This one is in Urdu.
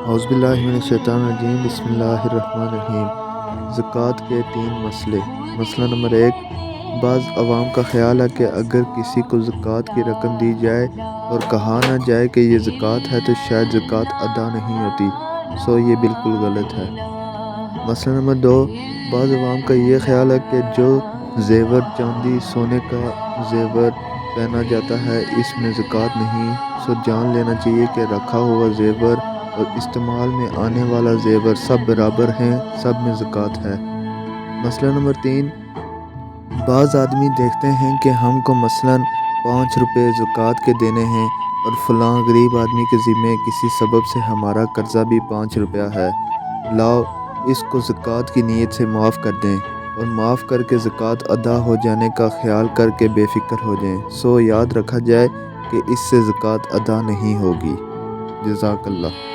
اعوذ باللہ من الشیطان الرجیم بسم اللہ الرحمن الرحیم۔ زکوٰۃ کے 3 مسئلے۔ مسئلہ نمبر 1، بعض عوام کا خیال ہے کہ اگر کسی کو زکوٰۃ کی رقم دی جائے اور کہا نہ جائے کہ یہ زکوٰۃ ہے تو شاید زکوٰۃ ادا نہیں ہوتی، سو یہ بالکل غلط ہے۔ مسئلہ نمبر 2، بعض عوام کا یہ خیال ہے کہ جو زیور چاندی سونے کا زیور پہنا جاتا ہے اس میں زکوٰۃ نہیں، سو جان لینا چاہیے کہ رکھا ہوا زیور اور استعمال میں آنے والا زیور سب برابر ہیں، سب میں زکوٰۃ ہے۔ مسئلہ نمبر 3، بعض آدمی دیکھتے ہیں کہ ہم کو مثلاً 5 روپے زکوٰۃ کے دینے ہیں اور فلاں غریب آدمی کے ذمے کسی سبب سے ہمارا قرضہ بھی 5 روپیہ ہے، لاؤ اس کو زکوٰۃ کی نیت سے معاف کر دیں اور معاف کر کے زکوٰۃ ادا ہو جانے کا خیال کر کے بے فکر ہو جائیں، سو یاد رکھا جائے کہ اس سے زکوٰۃ ادا نہیں ہوگی۔ جزاک اللہ۔